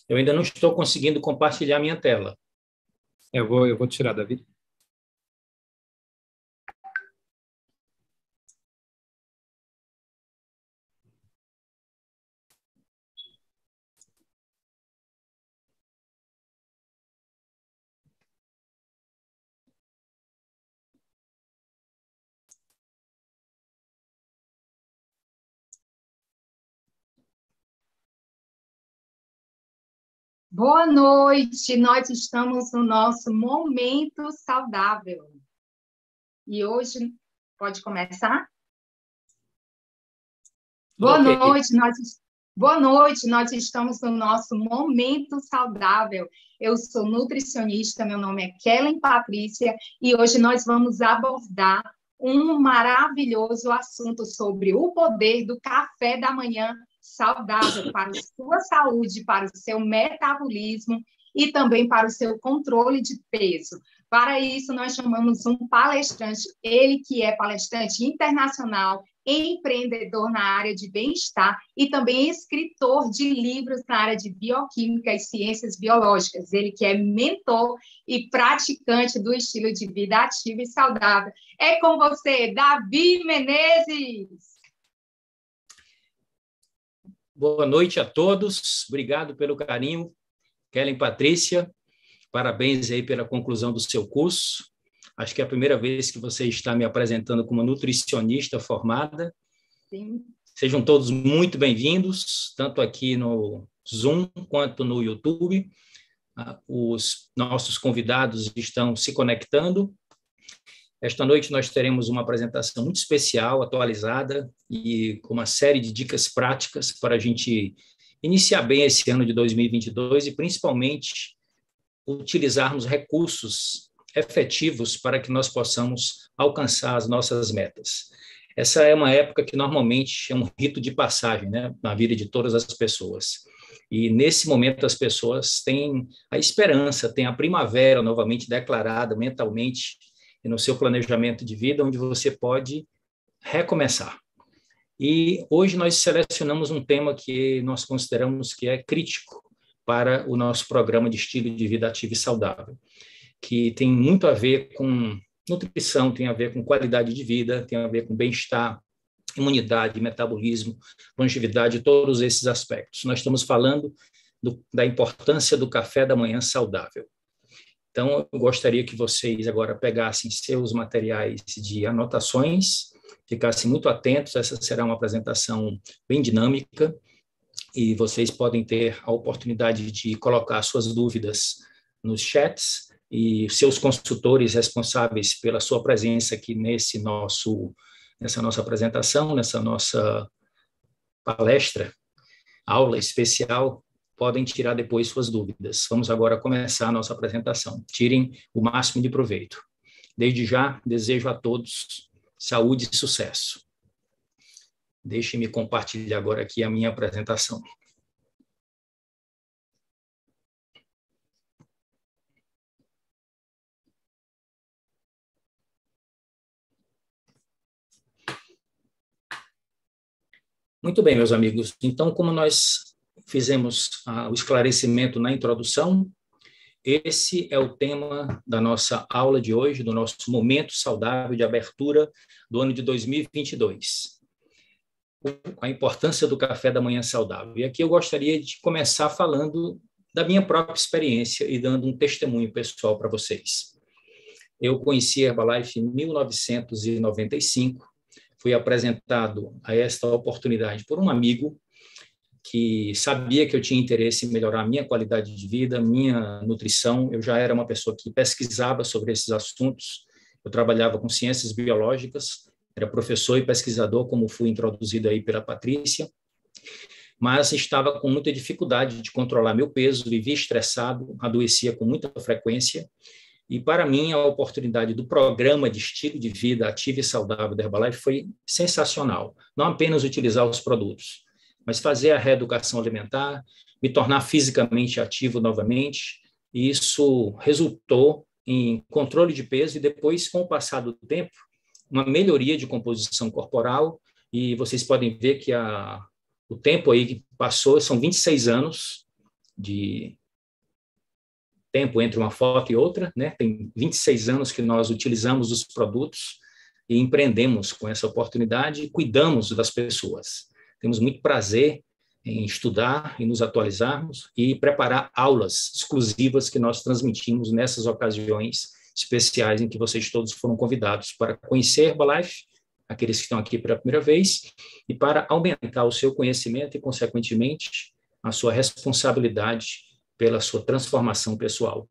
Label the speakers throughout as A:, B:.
A: Eu ainda não estou conseguindo compartilhar minha tela.
B: Eu vou tirar, Davi.
C: Boa noite, nós estamos no nosso Momento Saudável. E hoje, pode começar? Boa noite, nós estamos no nosso Momento Saudável. Eu sou nutricionista, meu nome é Kellen Patrícia, e hoje nós vamos abordar um maravilhoso assunto sobre o poder do café da manhã saudável para a sua saúde, para o seu metabolismo e também para o seu controle de peso. Para isso, nós chamamos um palestrante, ele que é palestrante internacional, empreendedor na área de bem-estar e também escritor de livros na área de bioquímica e ciências biológicas. Ele que é mentor e praticante do estilo de vida ativo e saudável. É com você, Davi Menezes!
A: Boa noite a todos, obrigado pelo carinho. Kellen Patrícia, parabéns aí pela conclusão do seu curso. Acho que é a primeira vez que você está me apresentando como nutricionista formada.
C: Sim.
A: Sejam todos muito bem-vindos, tanto aqui no Zoom quanto no YouTube. Os nossos convidados estão se conectando. Esta noite nós teremos uma apresentação muito especial, atualizada e com uma série de dicas práticas para a gente iniciar bem esse ano de 2022 e, principalmente, utilizarmos recursos efetivos para que nós possamos alcançar as nossas metas. Essa é uma época que normalmente é um rito de passagem, né, na vida de todas as pessoas. E nesse momento as pessoas têm a esperança, têm a primavera novamente declarada mentalmente e no seu planejamento de vida, onde você pode recomeçar. E hoje nós selecionamos um tema que nós consideramos que é crítico para o nosso programa de estilo de vida ativo e saudável, que tem muito a ver com nutrição, tem a ver com qualidade de vida, tem a ver com bem-estar, imunidade, metabolismo, longevidade, todos esses aspectos. Nós estamos falando da importância do café da manhã saudável. Então, eu gostaria que vocês agora pegassem seus materiais de anotações, ficassem muito atentos, essa será uma apresentação bem dinâmica, e vocês podem ter a oportunidade de colocar suas dúvidas nos chats, e seus consultores responsáveis pela sua presença aqui nessa nossa apresentação, nessa nossa palestra, aula especial, podem tirar depois suas dúvidas. Vamos agora começar a nossa apresentação. Tirem o máximo de proveito. Desde já, desejo a todos saúde e sucesso. Deixe-me compartilhar agora aqui a minha apresentação. Muito bem, meus amigos. Então, como nós fizemos o esclarecimento na introdução, esse é o tema da nossa aula de hoje, do nosso momento saudável de abertura do ano de 2022. A importância do café da manhã saudável. E aqui eu gostaria de começar falando da minha própria experiência e dando um testemunho pessoal para vocês. Eu conheci a Herbalife em 1995, fui apresentado a esta oportunidade por um amigo que sabia que eu tinha interesse em melhorar a minha qualidade de vida, minha nutrição. Eu já era uma pessoa que pesquisava sobre esses assuntos, eu trabalhava com ciências biológicas, era professor e pesquisador, como fui introduzido aí pela Patrícia, mas estava com muita dificuldade de controlar meu peso, vivia estressado, adoecia com muita frequência, e para mim a oportunidade do programa de estilo de vida ativo e saudável da Herbalife foi sensacional. Não apenas utilizar os produtos, mas fazer a reeducação alimentar, me tornar fisicamente ativo novamente, e isso resultou em controle de peso e depois, com o passar do tempo, uma melhoria de composição corporal, e vocês podem ver que o tempo aí que passou são 26 anos, de tempo entre uma foto e outra, né? Tem 26 anos que nós utilizamos os produtos e empreendemos com essa oportunidade e cuidamos das pessoas. Temos muito prazer em estudar e nos atualizarmos e preparar aulas exclusivas que nós transmitimos nessas ocasiões especiais em que vocês todos foram convidados para conhecer Herbalife, aqueles que estão aqui pela primeira vez, e para aumentar o seu conhecimento e, consequentemente, a sua responsabilidade pela sua transformação pessoal.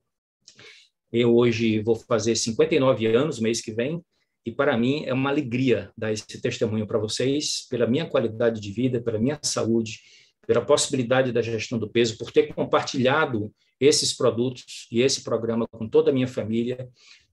A: Eu hoje vou fazer 59 anos, mês que vem, e para mim é uma alegria dar esse testemunho para vocês, pela minha qualidade de vida, pela minha saúde, pela possibilidade da gestão do peso, por ter compartilhado esses produtos e esse programa com toda a minha família,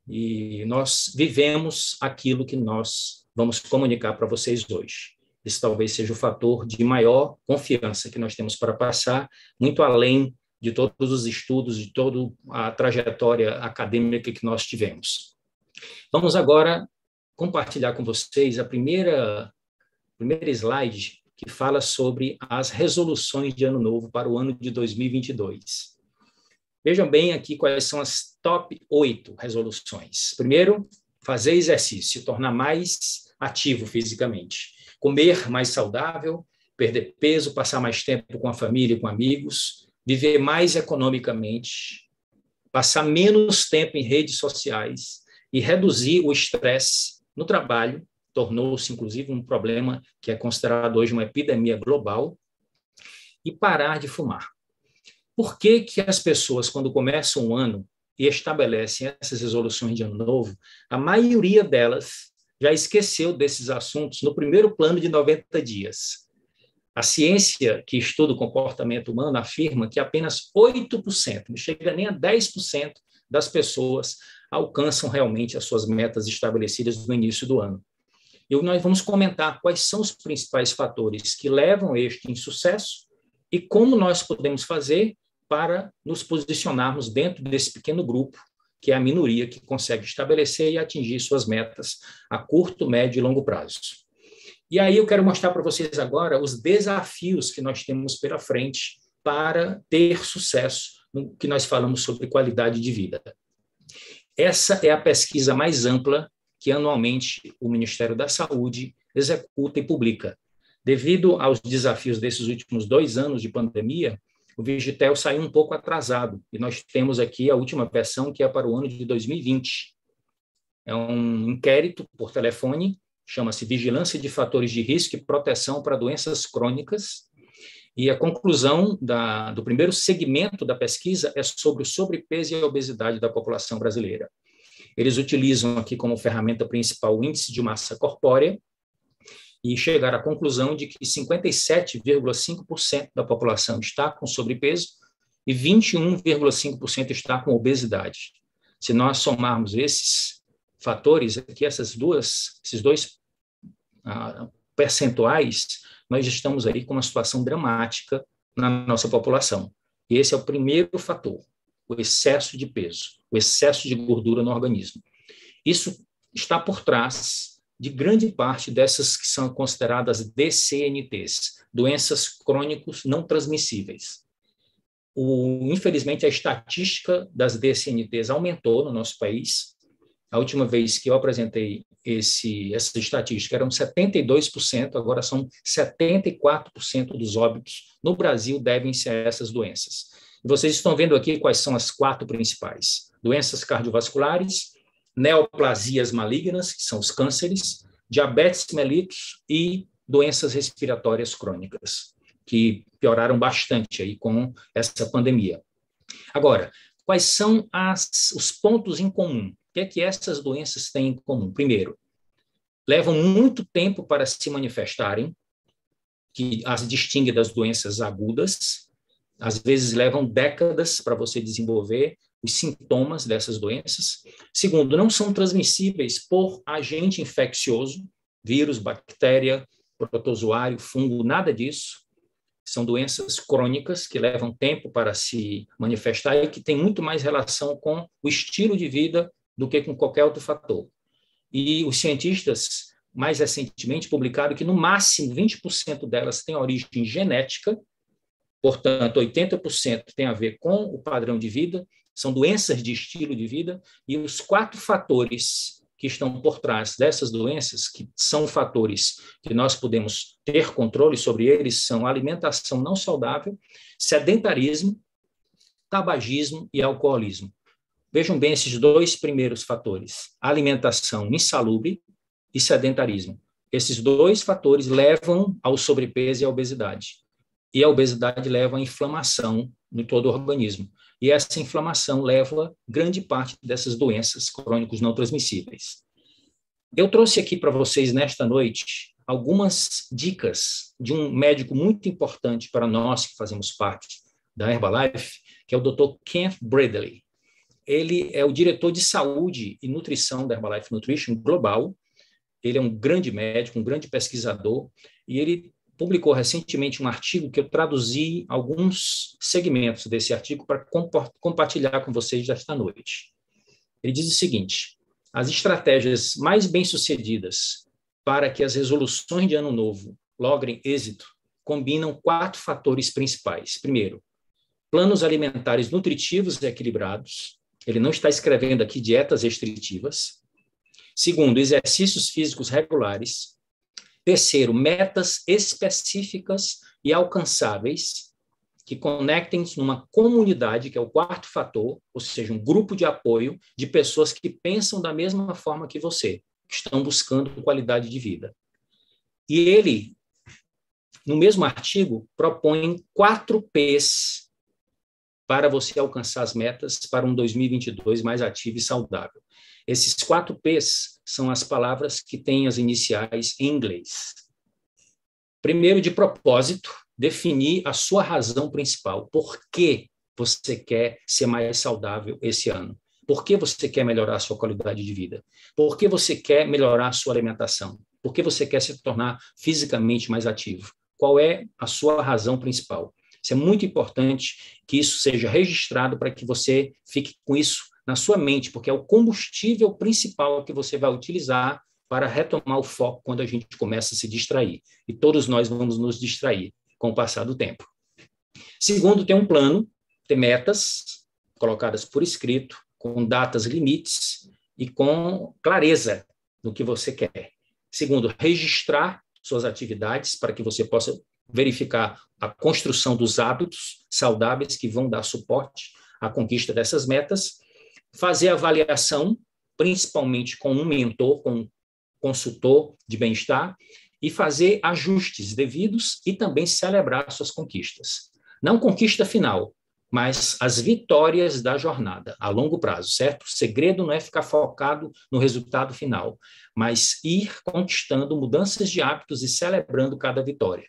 A: e nós vivemos aquilo que nós vamos comunicar para vocês hoje. Esse talvez seja o fator de maior confiança que nós temos para passar, muito além de todos os estudos, de toda a trajetória acadêmica que nós tivemos. Vamos agora compartilhar com vocês a primeira slide que fala sobre as resoluções de Ano Novo para o ano de 2022. Vejam bem aqui quais são as top 8 resoluções. Primeiro, fazer exercício, tornar mais ativo fisicamente, comer mais saudável, perder peso, passar mais tempo com a família e com amigos, viver mais economicamente, passar menos tempo em redes sociais e reduzir o estresse no trabalho, tornou-se, inclusive, um problema que é considerado hoje uma epidemia global, e parar de fumar. Por que que as pessoas, quando começam um ano e estabelecem essas resoluções de ano novo, a maioria delas já esqueceu desses assuntos no primeiro plano de 90 dias? A ciência que estuda o comportamento humano afirma que apenas 8%, não chega nem a 10% das pessoas alcançam realmente as suas metas estabelecidas no início do ano. E nós vamos comentar quais são os principais fatores que levam a este insucesso e como nós podemos fazer para nos posicionarmos dentro desse pequeno grupo, que é a minoria que consegue estabelecer e atingir suas metas a curto, médio e longo prazo. E aí eu quero mostrar para vocês agora os desafios que nós temos pela frente para ter sucesso no que nós falamos sobre qualidade de vida. Essa é a pesquisa mais ampla que anualmente o Ministério da Saúde executa e publica. Devido aos desafios desses últimos 2 anos de pandemia, o Vigitel saiu um pouco atrasado, e nós temos aqui a última versão, que é para o ano de 2020. É um inquérito por telefone, chama-se Vigilância de Fatores de Risco e Proteção para Doenças Crônicas, e a conclusão do primeiro segmento da pesquisa é sobre o sobrepeso e a obesidade da população brasileira. Eles utilizam aqui como ferramenta principal o índice de massa corpórea e chegaram à conclusão de que 57,5% da população está com sobrepeso e 21,5% está com obesidade. Se nós somarmos esses fatores aqui, esses dois percentuais, nós estamos aí com uma situação dramática na nossa população. E esse é o primeiro fator, o excesso de peso, o excesso de gordura no organismo. Isso está por trás de grande parte dessas que são consideradas DCNTs, doenças crônicas não transmissíveis. Infelizmente, a estatística das DCNTs aumentou no nosso país. A última vez que eu apresentei essa estatística eram 72%, agora são 74% dos óbitos no Brasil devem ser essas doenças. E vocês estão vendo aqui quais são as 4 principais: doenças cardiovasculares, neoplasias malignas, que são os cânceres, diabetes mellitus e doenças respiratórias crônicas, que pioraram bastante aí com essa pandemia. Agora, quais são os pontos em comum? O que é que essas doenças têm em comum? Primeiro, levam muito tempo para se manifestarem, que as distingue das doenças agudas. Às vezes levam décadas para você desenvolver os sintomas dessas doenças. Segundo, não são transmissíveis por agente infeccioso, vírus, bactéria, protozoário, fungo, nada disso. São doenças crônicas que levam tempo para se manifestar e que têm muito mais relação com o estilo de vida do que com qualquer outro fator. E os cientistas, mais recentemente, publicaram que, no máximo, 20% delas têm origem genética Portanto, 80% tem a ver com o padrão de vida, são doenças de estilo de vida, e os 4 fatores que estão por trás dessas doenças, que são fatores que nós podemos ter controle sobre eles, são alimentação não saudável, sedentarismo, tabagismo e alcoolismo. Vejam bem esses 2 primeiros fatores, alimentação insalubre e sedentarismo. Esses 2 fatores levam ao sobrepeso e à obesidade. E a obesidade leva à inflamação em todo o organismo. E essa inflamação leva grande parte dessas doenças crônicas não transmissíveis. Eu trouxe aqui para vocês, nesta noite, algumas dicas de um médico muito importante para nós que fazemos parte da Herbalife, que é o Dr. Kent Bradley. Ele é o diretor de saúde e nutrição da Herbalife Nutrition Global. Ele é um grande médico, um grande pesquisador, e ele publicou recentemente um artigo que eu traduzi alguns segmentos desse artigo para compartilhar com vocês esta noite. Ele diz o seguinte: as estratégias mais bem-sucedidas para que as resoluções de ano novo logrem êxito combinam 4 fatores principais. Primeiro, planos alimentares nutritivos e equilibrados. Ele não está escrevendo aqui dietas restritivas. Segundo, exercícios físicos regulares. Terceiro, metas específicas e alcançáveis que conectem-se numa comunidade, que é o 4º fator, ou seja, um grupo de apoio de pessoas que pensam da mesma forma que você, que estão buscando qualidade de vida. E ele, no mesmo artigo, propõe 4 P's para você alcançar as metas para um 2022 mais ativo e saudável. Esses 4 P's são as palavras que têm as iniciais em inglês. Primeiro, de propósito, definir a sua razão principal. Por que você quer ser mais saudável esse ano? Por que você quer melhorar a sua qualidade de vida? Por que você quer melhorar a sua alimentação? Por que você quer se tornar fisicamente mais ativo? Qual é a sua razão principal? Isso é muito importante que isso seja registrado para que você fique com isso na sua mente, porque é o combustível principal que você vai utilizar para retomar o foco quando a gente começa a se distrair. E todos nós vamos nos distrair com o passar do tempo. Segundo, ter um plano, ter metas colocadas por escrito, com datas limites e com clareza do que você quer. Segundo, registrar suas atividades para que você possa verificar a construção dos hábitos saudáveis que vão dar suporte à conquista dessas metas. Fazer avaliação, principalmente com um mentor, com um consultor de bem-estar, e fazer ajustes devidos e também celebrar suas conquistas. Não conquista final, mas as vitórias da jornada, a longo prazo, certo? O segredo não é ficar focado no resultado final, mas ir conquistando mudanças de hábitos e celebrando cada vitória.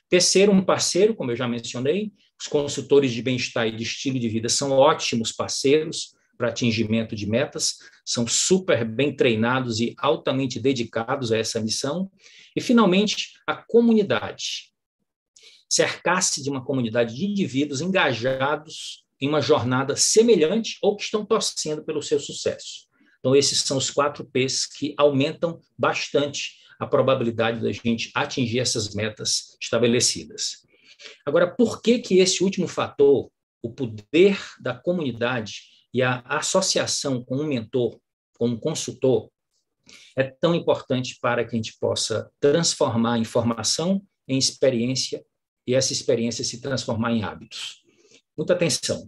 A: Terceiro, um parceiro, como eu já mencionei, os consultores de bem-estar e de estilo de vida são ótimos parceiros para atingimento de metas, são super bem treinados e altamente dedicados a essa missão. E, finalmente, a comunidade. Cercar-se de uma comunidade de indivíduos engajados em uma jornada semelhante ou que estão torcendo pelo seu sucesso. Então, esses são os 4 P's que aumentam bastante a probabilidade da gente atingir essas metas estabelecidas. Agora, por que esse último fator, o poder da comunidade e a associação com um mentor, com um consultor, é tão importante para que a gente possa transformar a informação em experiência e essa experiência se transformar em hábitos? Muita atenção.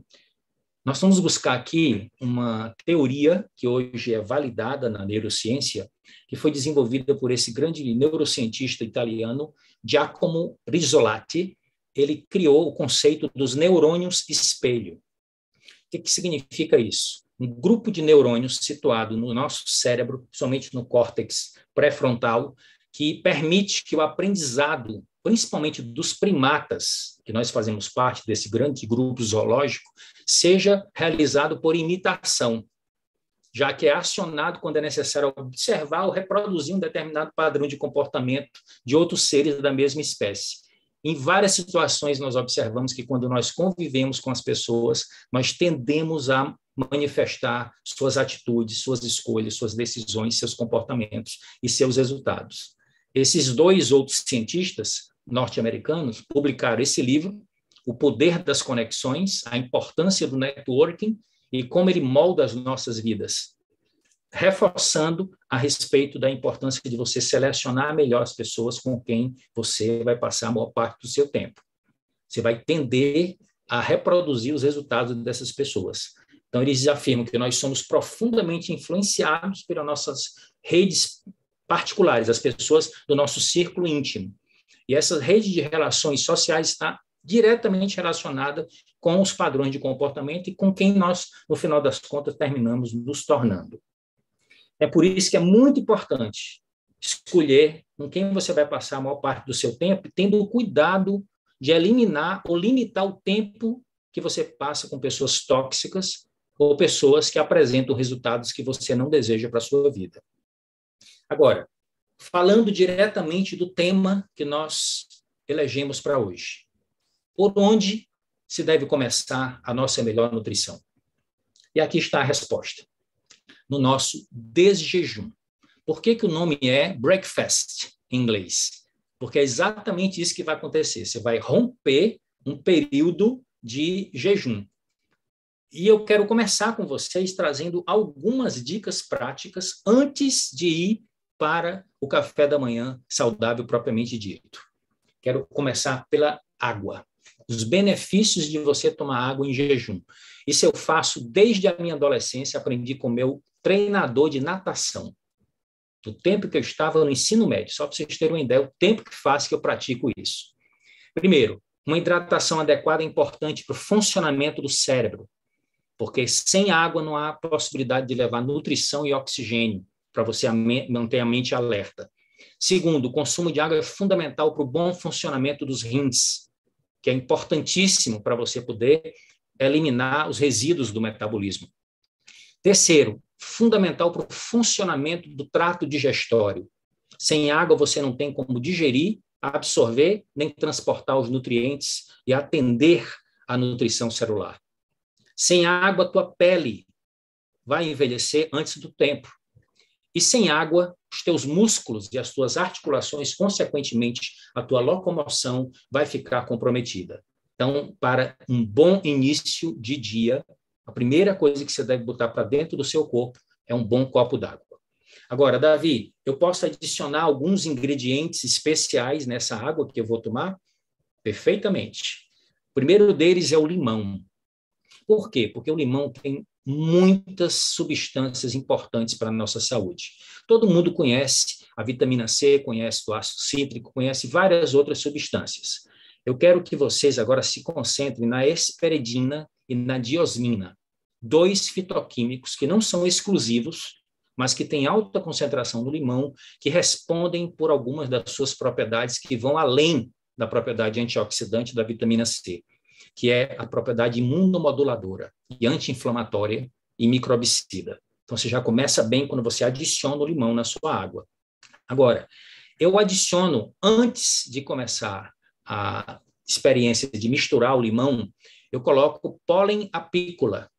A: Nós vamos buscar aqui uma teoria que hoje é validada na neurociência, que foi desenvolvida por esse grande neurocientista italiano, Giacomo Rizzolatti. Ele criou o conceito dos neurônios espelho. O que significa isso? Um grupo de neurônios situado no nosso cérebro, somente no córtex pré-frontal, que permite que o aprendizado, principalmente dos primatas, que nós fazemos parte desse grande grupo zoológico, seja realizado por imitação, já que é acionado quando é necessário observar ou reproduzir um determinado padrão de comportamento de outros seres da mesma espécie. Em várias situações, nós observamos que quando nós convivemos com as pessoas, nós tendemos a manifestar suas atitudes, suas escolhas, suas decisões, seus comportamentos e seus resultados. Esses 2 outros cientistas norte-americanos publicaram esse livro, o poder das conexões, a importância do networking e como ele molda as nossas vidas, reforçando a respeito da importância de você selecionar melhor as pessoas com quem você vai passar a maior parte do seu tempo. Você vai tender a reproduzir os resultados dessas pessoas. Então, eles afirmam que nós somos profundamente influenciados pelas nossas redes particulares, as pessoas do nosso círculo íntimo. E essa rede de relações sociais está diretamente relacionada com os padrões de comportamento e com quem nós, no final das contas, terminamos nos tornando. É por isso que é muito importante escolher com quem você vai passar a maior parte do seu tempo, tendo o cuidado de eliminar ou limitar o tempo que você passa com pessoas tóxicas ou pessoas que apresentam resultados que você não deseja para a sua vida. Agora, falando diretamente do tema que nós elegemos para hoje. Por onde se deve começar a nossa melhor nutrição? E aqui está a resposta. No nosso desjejum. Por que o nome é breakfast em inglês? Porque é exatamente isso que vai acontecer. Você vai romper um período de jejum. E eu quero começar com vocês trazendo algumas dicas práticas antes de ir para o café da manhã saudável propriamente dito. Quero começar pela água. Os benefícios de você tomar água em jejum. Isso eu faço desde a minha adolescência, aprendi com o meu treinador de natação. No tempo que eu estava no ensino médio, só para vocês terem uma ideia, o tempo que faz que eu pratico isso. Primeiro, uma hidratação adequada é importante para o funcionamento do cérebro, porque sem água não há possibilidade de levar nutrição e oxigênio para você manter a mente alerta. Segundo, o consumo de água é fundamental para o bom funcionamento dos rins, que é importantíssimo para você poder eliminar os resíduos do metabolismo. Terceiro, fundamental para o funcionamento do trato digestório. Sem água você não tem como digerir, absorver, nem transportar os nutrientes e atender à nutrição celular. Sem água, a tua pele vai envelhecer antes do tempo. E sem água, os teus músculos e as tuas articulações, consequentemente, a tua locomoção vai ficar comprometida. Então, para um bom início de dia, a primeira coisa que você deve botar para dentro do seu corpo é um bom copo d'água. Agora, Davi, eu posso adicionar alguns ingredientes especiais nessa água que eu vou tomar? Perfeitamente. O primeiro deles é o limão. Por quê? Porque o limão tem muitas substâncias importantes para a nossa saúde. Todo mundo conhece a vitamina C, conhece o ácido cítrico, conhece várias outras substâncias. Eu quero que vocês agora se concentrem na hesperidina e na diosmina, dois fitoquímicos que não são exclusivos, mas que têm alta concentração no limão, que respondem por algumas das suas propriedades que vão além da propriedade antioxidante da vitamina C, que é a propriedade imunomoduladora e anti-inflamatória e microbicida. Então, você já começa bem quando você adiciona o limão na sua água. Agora, eu adiciono, antes de começar a experiência de misturar o limão, eu coloco pólen apícola.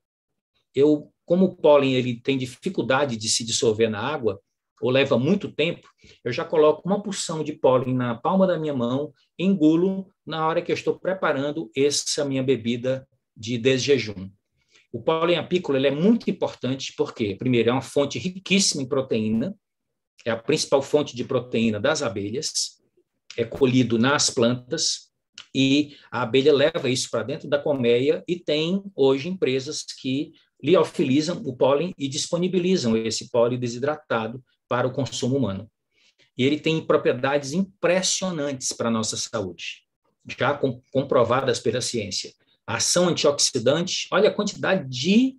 A: Como o pólen ele tem dificuldade de se dissolver na água, ou leva muito tempo, eu já coloco uma porção de pólen na palma da minha mão, engulo na hora que eu estou preparando essa minha bebida de desjejum. O pólen apícola ele é muito importante porque, primeiro, é uma fonte riquíssima em proteína, é a principal fonte de proteína das abelhas, é colhido nas plantas e a abelha leva isso para dentro da colmeia e tem hoje empresas que liofilizam o pólen e disponibilizam esse pólen desidratado para o consumo humano. E ele tem propriedades impressionantes para a nossa saúde, já comprovadas pela ciência. A ação antioxidante, olha a quantidade de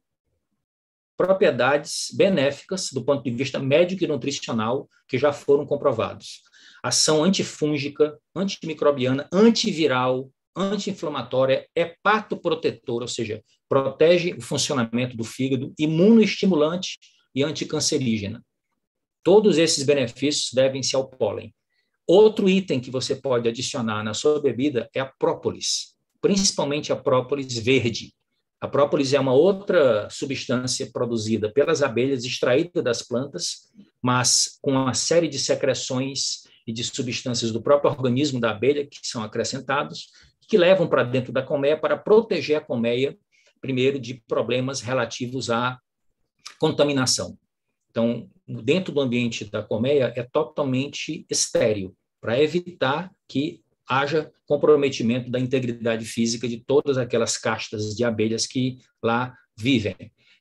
A: propriedades benéficas do ponto de vista médico e nutricional que já foram comprovados. Ação antifúngica, antimicrobiana, antiviral, anti-inflamatória, hepatoprotetora, ou seja, protege o funcionamento do fígado, imunoestimulante e anticancerígena. Todos esses benefícios devem-se ao pólen. Outro item que você pode adicionar na sua bebida é a própolis, principalmente a própolis verde. A própolis é uma outra substância produzida pelas abelhas, extraída das plantas, mas com uma série de secreções e de substâncias do próprio organismo da abelha que são acrescentados, que levam para dentro da colmeia para proteger a colmeia, primeiro, de problemas relativos à contaminação. Então, dentro do ambiente da colmeia é totalmente estéril, para evitar que haja comprometimento da integridade física de todas aquelas castas de abelhas que lá vivem.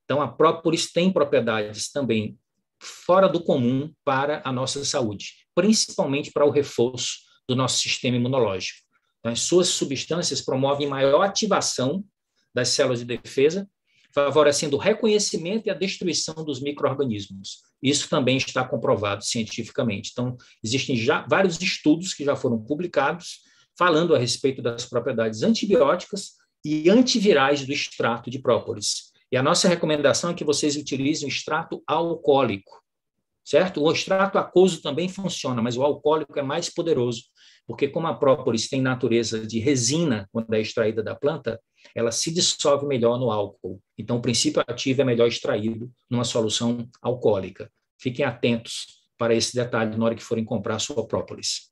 A: Então, a própolis tem propriedades também fora do comum para a nossa saúde, principalmente para o reforço do nosso sistema imunológico. Então, as suas substâncias promovem maior ativação das células de defesa, favorecendo o reconhecimento e a destruição dos micro-organismos. Isso também está comprovado cientificamente. Então, existem já vários estudos que já foram publicados falando a respeito das propriedades antibióticas e antivirais do extrato de própolis. E a nossa recomendação é que vocês utilizem o extrato alcoólico, certo? O extrato aquoso também funciona, mas o alcoólico é mais poderoso, porque como a própolis tem natureza de resina quando é extraída da planta, ela se dissolve melhor no álcool. Então, o princípio ativo é melhor extraído numa solução alcoólica. Fiquem atentos para esse detalhe na hora que forem comprar a sua própolis.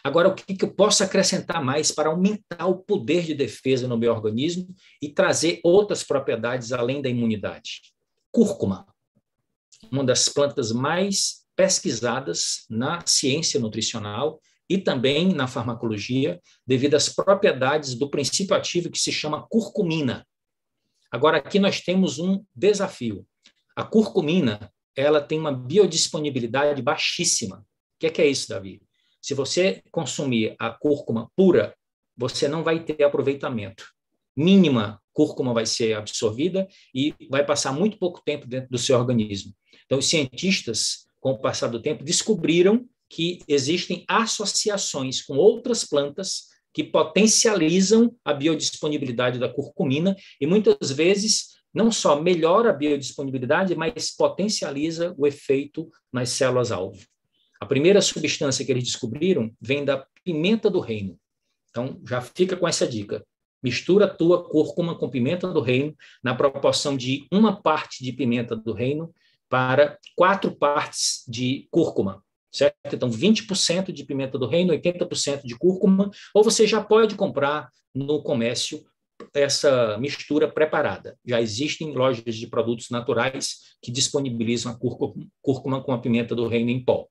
A: Agora, o que eu posso acrescentar mais para aumentar o poder de defesa no meu organismo e trazer outras propriedades além da imunidade? Cúrcuma, uma das plantas mais pesquisadas na ciência nutricional e também na farmacologia, devido às propriedades do princípio ativo que se chama curcumina. Agora, aqui nós temos um desafio. A curcumina, ela tem uma biodisponibilidade baixíssima. O que é isso, Davi? Se você consumir a cúrcuma pura, você não vai ter aproveitamento. Mínima cúrcuma vai ser absorvida e vai passar muito pouco tempo dentro do seu organismo. Então, os cientistas, com o passar do tempo, descobriram que existem associações com outras plantas que potencializam a biodisponibilidade da curcumina e, muitas vezes, não só melhora a biodisponibilidade, mas potencializa o efeito nas células-alvo. A primeira substância que eles descobriram vem da pimenta do reino. Então, já fica com essa dica. Mistura a tua cúrcuma com pimenta do reino na proporção de 1 parte de pimenta do reino para 4 partes de cúrcuma, certo? Então, 20% de pimenta do reino, 80% de cúrcuma, ou você já pode comprar no comércio essa mistura preparada. Já existem lojas de produtos naturais que disponibilizam a cúrcuma com a pimenta do reino em pó.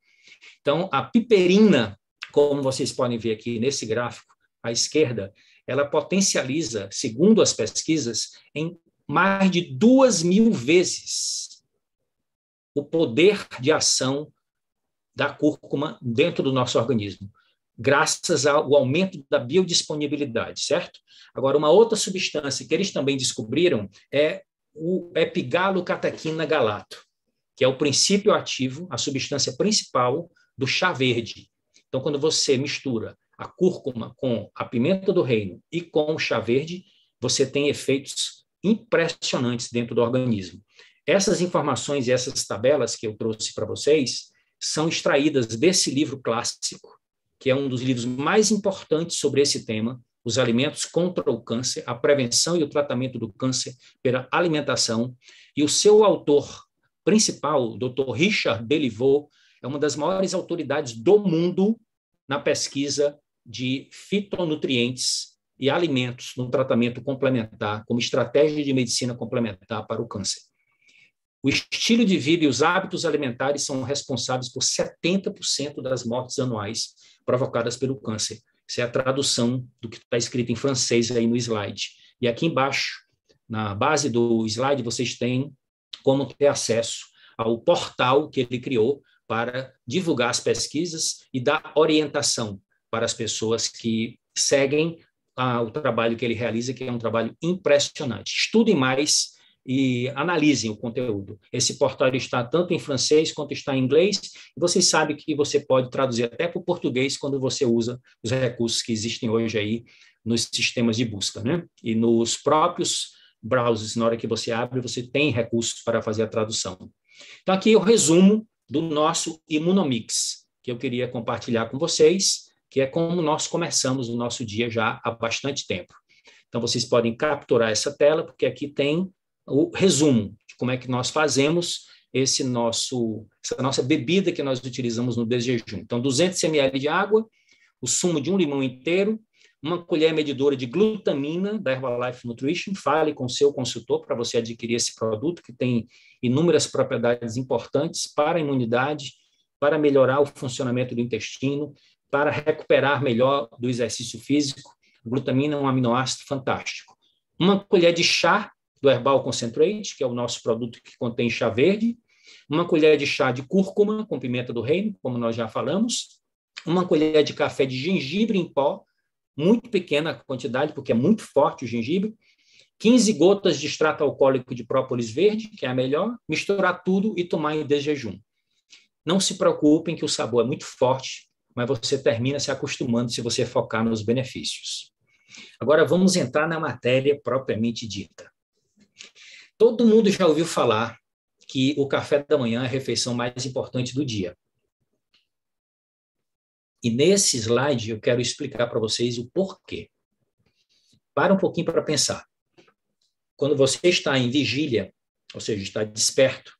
A: Então, a piperina, como vocês podem ver aqui nesse gráfico à esquerda, ela potencializa, segundo as pesquisas, em mais de 2.000 vezes o poder de ação da cúrcuma dentro do nosso organismo, graças ao aumento da biodisponibilidade, certo? Agora, uma outra substância que eles também descobriram é o epigalocatequina galato, que é o princípio ativo, a substância principal do chá verde. Então, quando você mistura a cúrcuma com a pimenta do reino e com o chá verde, você tem efeitos impressionantes dentro do organismo. Essas informações e essas tabelas que eu trouxe para vocês são extraídas desse livro clássico, que é um dos livros mais importantes sobre esse tema, Os Alimentos contra o Câncer, a Prevenção e o Tratamento do Câncer pela Alimentação, e o seu autor principal, o Dr. Richard Deliveau, é uma das maiores autoridades do mundo na pesquisa de fitonutrientes e alimentos no tratamento complementar, como estratégia de medicina complementar para o câncer. O estilo de vida e os hábitos alimentares são responsáveis por 70% das mortes anuais provocadas pelo câncer. Essa é a tradução do que está escrito em francês aí no slide. E aqui embaixo, na base do slide, vocês têm como ter acesso ao portal que ele criou para divulgar as pesquisas e dar orientação para as pessoas que seguem o trabalho que ele realiza, que é um trabalho impressionante. Estudem mais e analisem o conteúdo. Esse portal está tanto em francês quanto está em inglês, e vocês sabem que você pode traduzir até para o português quando você usa os recursos que existem hoje aí nos sistemas de busca, né? E nos próprios browsers, na hora que você abre, você tem recursos para fazer a tradução. Então, aqui é o resumo do nosso Imunomix, que eu queria compartilhar com vocês, que é como nós começamos o nosso dia já há bastante tempo. Então, vocês podem capturar essa tela, porque aqui tem o resumo de como é que nós fazemos essa nossa bebida que nós utilizamos no desjejum. Então, 200 ml de água, o sumo de um limão inteiro, uma colher medidora de glutamina da Herbalife Nutrition. Fale com o seu consultor para você adquirir esse produto, que tem inúmeras propriedades importantes para a imunidade, para melhorar o funcionamento do intestino, para recuperar melhor do exercício físico. A glutamina é um aminoácido fantástico. Uma colher de chá do Herbal Concentrate, que é o nosso produto que contém chá verde. Uma colher de chá de cúrcuma com pimenta do reino, como nós já falamos. Uma colher de café de gengibre em pó, muito pequena a quantidade, porque é muito forte o gengibre. 15 gotas de extrato alcoólico de própolis verde, que é a melhor. Misturar tudo e tomar em desjejum. Não se preocupem que o sabor é muito forte, mas você termina se acostumando se você focar nos benefícios. Agora vamos entrar na matéria propriamente dita. Todo mundo já ouviu falar que o café da manhã é a refeição mais importante do dia. E nesse slide eu quero explicar para vocês o porquê. Para um pouquinho para pensar. Quando você está em vigília, ou seja, está desperto,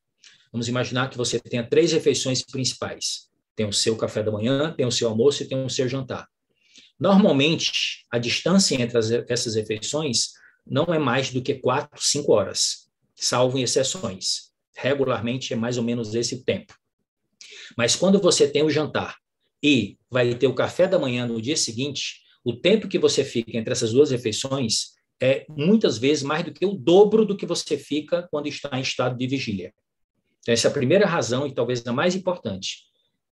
A: vamos imaginar que você tenha 3 refeições principais. Tem o seu café da manhã, tem o seu almoço e tem o seu jantar. Normalmente, a distância entre essas refeições não é mais do que 4, 5 horas, salvo em exceções. Regularmente é mais ou menos esse o tempo. Mas quando você tem o jantar e vai ter o café da manhã no dia seguinte, o tempo que você fica entre essas 2 refeições é muitas vezes mais do que o dobro do que você fica quando está em estado de vigília. Então, essa é a primeira razão e talvez a mais importante.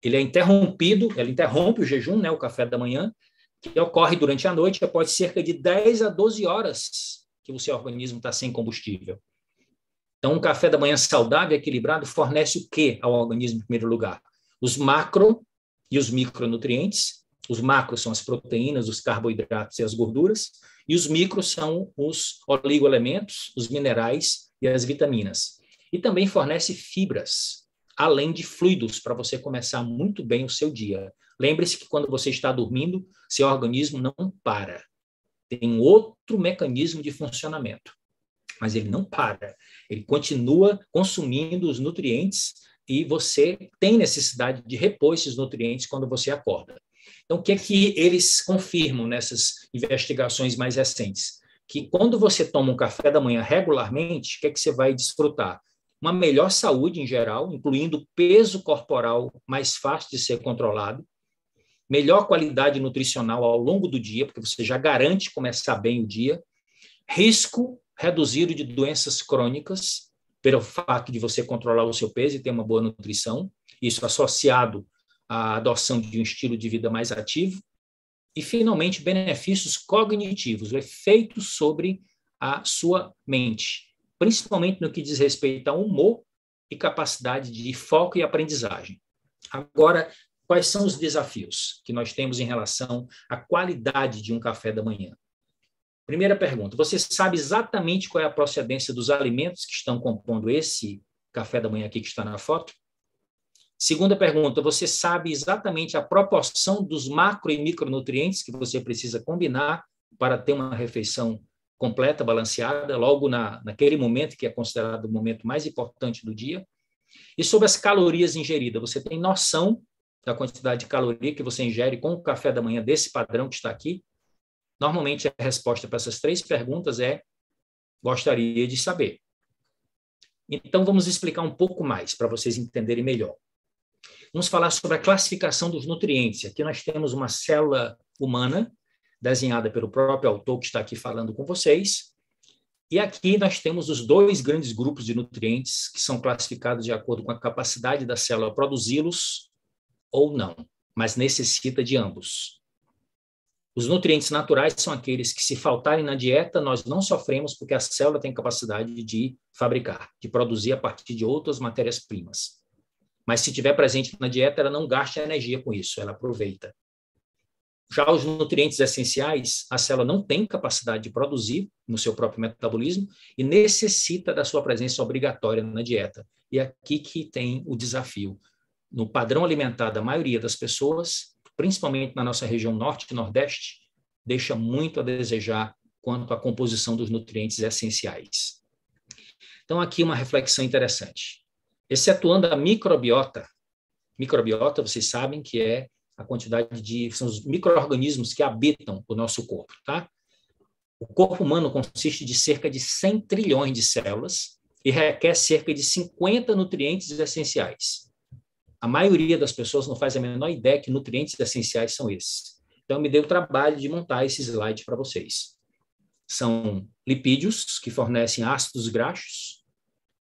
A: Ele interrompe o jejum, né, o café da manhã, que ocorre durante a noite, após cerca de 10 a 12 horas que o seu organismo está sem combustível. Então, um café da manhã saudável e equilibrado fornece o quê ao organismo, em primeiro lugar? Os macro e os micronutrientes. Os macros são as proteínas, os carboidratos e as gorduras, e os micros são os oligoelementos, os minerais e as vitaminas. E também fornece fibras, além de fluidos, para você começar muito bem o seu dia. Lembre-se que quando você está dormindo, seu organismo não para. Tem um outro mecanismo de funcionamento, mas ele não para. Ele continua consumindo os nutrientes e você tem necessidade de repor esses nutrientes quando você acorda. Então, o que é que eles confirmam nessas investigações mais recentes? Que quando você toma um café da manhã regularmente, o que é que você vai desfrutar? Uma melhor saúde em geral, incluindo peso corporal mais fácil de ser controlado, melhor qualidade nutricional ao longo do dia, porque você já garante começar bem o dia, risco reduzido de doenças crônicas, pelo fato de você controlar o seu peso e ter uma boa nutrição, isso associado à adoção de um estilo de vida mais ativo, e, finalmente, benefícios cognitivos, o efeito sobre a sua mente, principalmente no que diz respeito ao humor e capacidade de foco e aprendizagem. Agora, quais são os desafios que nós temos em relação à qualidade de um café da manhã? Primeira pergunta, você sabe exatamente qual é a procedência dos alimentos que estão compondo esse café da manhã aqui que está na foto? Segunda pergunta, você sabe exatamente a proporção dos macro e micronutrientes que você precisa combinar para ter uma refeição completa, balanceada, logo naquele momento que é considerado o momento mais importante do dia? E sobre as calorias ingeridas, você tem noção da quantidade de caloria que você ingere com o café da manhã desse padrão que está aqui? Normalmente, a resposta para essas 3 perguntas é: gostaria de saber. Então, vamos explicar um pouco mais para vocês entenderem melhor. Vamos falar sobre a classificação dos nutrientes. Aqui nós temos uma célula humana, desenhada pelo próprio autor que está aqui falando com vocês. E aqui nós temos os 2 grandes grupos de nutrientes que são classificados de acordo com a capacidade da célula produzi-los ou não, mas necessita de ambos. Os nutrientes naturais são aqueles que, se faltarem na dieta, nós não sofremos porque a célula tem capacidade de fabricar, de produzir a partir de outras matérias-primas. Mas se estiver presente na dieta, ela não gasta energia com isso, ela aproveita. Já os nutrientes essenciais, a célula não tem capacidade de produzir no seu próprio metabolismo e necessita da sua presença obrigatória na dieta. E é aqui que tem o desafio. No padrão alimentar da maioria das pessoas, principalmente na nossa região norte e nordeste, deixa muito a desejar quanto à composição dos nutrientes essenciais. Então, aqui uma reflexão interessante. Excetuando a microbiota, vocês sabem que é a quantidade são os micro-organismos que habitam o nosso corpo, tá? O corpo humano consiste de cerca de 100 trilhões de células e requer cerca de 50 nutrientes essenciais. A maioria das pessoas não faz a menor ideia que nutrientes essenciais são esses. Então, eu me dei o trabalho de montar esse slide para vocês. São lipídios, que fornecem ácidos graxos,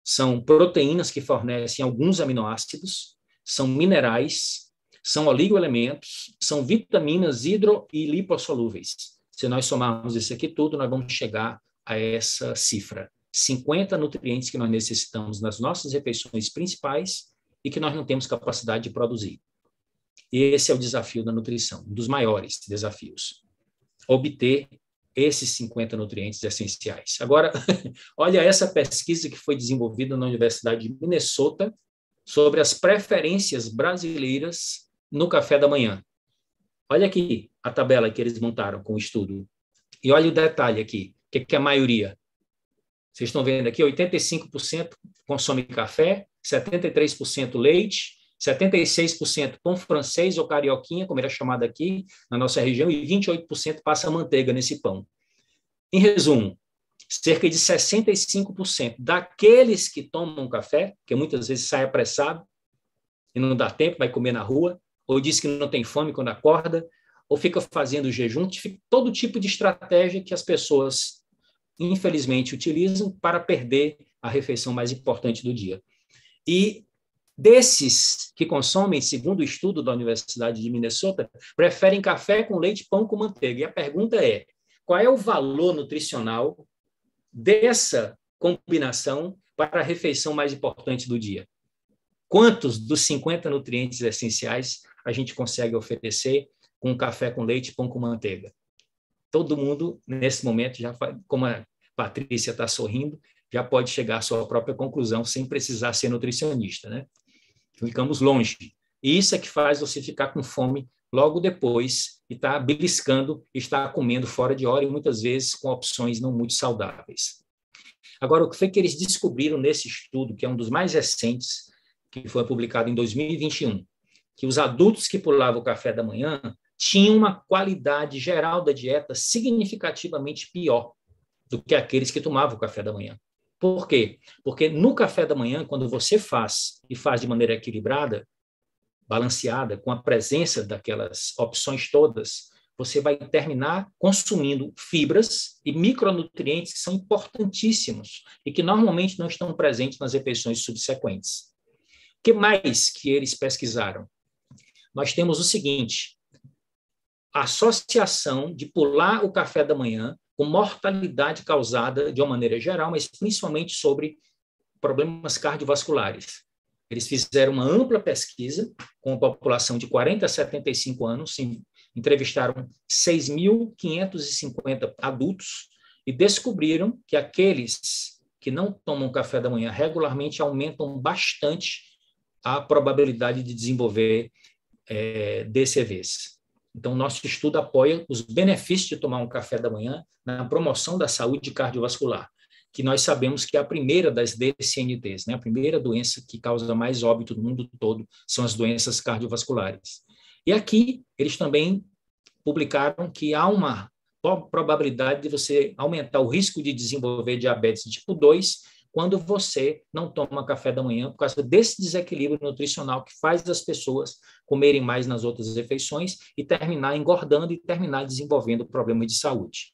A: são proteínas, que fornecem alguns aminoácidos, são minerais, são oligoelementos, são vitaminas hidro- e lipossolúveis. Se nós somarmos isso aqui tudo, nós vamos chegar a essa cifra. 50 nutrientes que nós necessitamos nas nossas refeições principais e que nós não temos capacidade de produzir. Esse é o desafio da nutrição, um dos maiores desafios. Obter esses 50 nutrientes essenciais. Agora, olha essa pesquisa que foi desenvolvida na Universidade de Minnesota sobre as preferências brasileiras no café da manhã. Olha aqui a tabela que eles montaram com o estudo. E olha o detalhe aqui, o que é a maioria? Vocês estão vendo aqui, 85% consome café, 73% leite, 76% pão francês ou carioquinha, como era chamado aqui na nossa região, e 28% passa manteiga nesse pão. Em resumo, cerca de 65% daqueles que tomam café, que muitas vezes sai apressado e não dá tempo, vai comer na rua, ou diz que não tem fome quando acorda, ou fica fazendo jejum, todo tipo de estratégia que as pessoas, infelizmente, utilizam para perder a refeição mais importante do dia. E desses que consomem, segundo o estudo da Universidade de Minnesota, preferem café com leite, pão com manteiga. E a pergunta é, qual é o valor nutricional dessa combinação para a refeição mais importante do dia? Quantos dos 50 nutrientes essenciais a gente consegue oferecer com café com leite, pão com manteiga? Todo mundo, nesse momento, já como a Patrícia está sorrindo, já pode chegar à sua própria conclusão sem precisar ser nutricionista, né? Ficamos longe. E isso é que faz você ficar com fome logo depois e estar beliscando, estar comendo fora de hora e muitas vezes com opções não muito saudáveis. Agora, o que foi que eles descobriram nesse estudo, que é um dos mais recentes, que foi publicado em 2021, que os adultos que pulavam o café da manhã tinham uma qualidade geral da dieta significativamente pior do que aqueles que tomavam o café da manhã. Por quê? Porque no café da manhã, quando você faz, e faz de maneira equilibrada, balanceada, com a presença daquelas opções todas, você vai terminar consumindo fibras e micronutrientes que são importantíssimos e que normalmente não estão presentes nas refeições subsequentes. O que mais que eles pesquisaram? Nós temos o seguinte, a associação de pular o café da manhã com mortalidade causada de uma maneira geral, mas principalmente sobre problemas cardiovasculares. Eles fizeram uma ampla pesquisa com a população de 40 a 75 anos, entrevistaram 6.550 adultos e descobriram que aqueles que não tomam café da manhã regularmente aumentam bastante a probabilidade de desenvolver DCVs. Então, nosso estudo apoia os benefícios de tomar um café da manhã na promoção da saúde cardiovascular, que nós sabemos que é a primeira das DCNTs, né? A primeira doença que causa mais óbito no mundo todo são as doenças cardiovasculares. E aqui, eles também publicaram que há uma probabilidade de você aumentar o risco de desenvolver diabetes tipo 2 quando você não toma café da manhã, por causa desse desequilíbrio nutricional que faz as pessoas comerem mais nas outras refeições e terminar engordando e terminar desenvolvendo problema de saúde.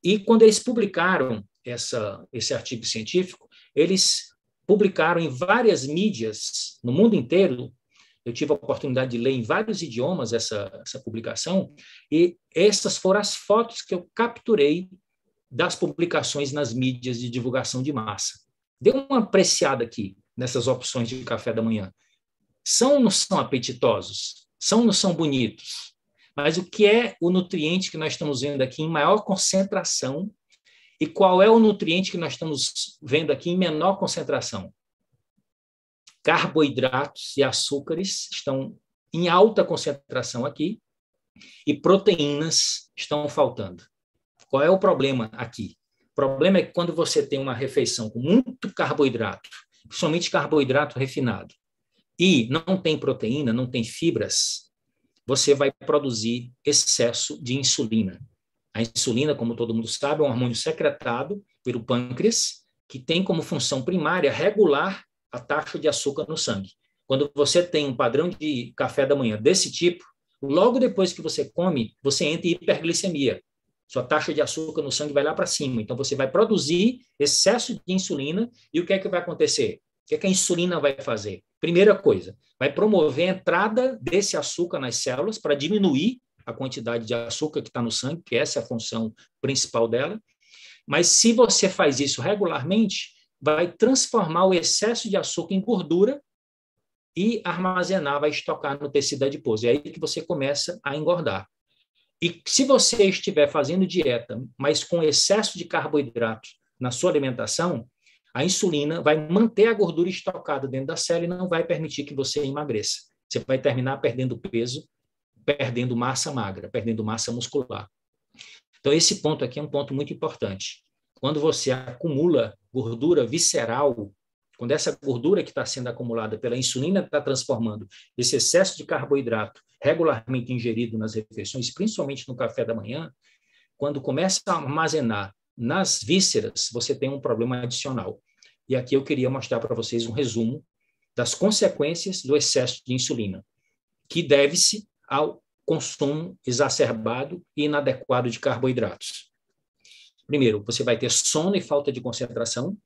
A: E quando eles publicaram esse artigo científico, eles publicaram em várias mídias no mundo inteiro. Eu tive a oportunidade de ler em vários idiomas essa publicação, e essas foram as fotos que eu capturei das publicações nas mídias de divulgação de massa. Dê uma apreciada aqui nessas opções de café da manhã. São ou não são apetitosos? São ou não são bonitos? Mas o que é o nutriente que nós estamos vendo aqui em maior concentração e qual é o nutriente que nós estamos vendo aqui em menor concentração? Carboidratos e açúcares estão em alta concentração aqui e proteínas estão faltando. Qual é o problema aqui? O problema é que quando você tem uma refeição com muito carboidrato, principalmente carboidrato refinado, e não tem proteína, não tem fibras, você vai produzir excesso de insulina. A insulina, como todo mundo sabe, é um hormônio secretado pelo pâncreas, que tem como função primária regular a taxa de açúcar no sangue. Quando você tem um padrão de café da manhã desse tipo, logo depois que você come, você entra em hiperglicemia. Sua taxa de açúcar no sangue vai lá para cima. Então, você vai produzir excesso de insulina. E o que é que vai acontecer? O que é que a insulina vai fazer? Primeira coisa, vai promover a entrada desse açúcar nas células para diminuir a quantidade de açúcar que está no sangue, que essa é a função principal dela. Mas se você faz isso regularmente, vai transformar o excesso de açúcar em gordura e armazenar, vai estocar no tecido adiposo. É aí que você começa a engordar. E se você estiver fazendo dieta, mas com excesso de carboidrato na sua alimentação, a insulina vai manter a gordura estocada dentro da célula e não vai permitir que você emagreça. Você vai terminar perdendo peso, perdendo massa magra, perdendo massa muscular. Então, esse ponto aqui é um ponto muito importante. Quando você acumula gordura visceral, quando essa gordura que está sendo acumulada pela insulina está transformando esse excesso de carboidrato regularmente ingerido nas refeições, principalmente no café da manhã, quando começa a armazenar nas vísceras, você tem um problema adicional. E aqui eu queria mostrar para vocês um resumo das consequências do excesso de insulina, que deve-se ao consumo exacerbado e inadequado de carboidratos. Primeiro, você vai ter sono e falta de concentração,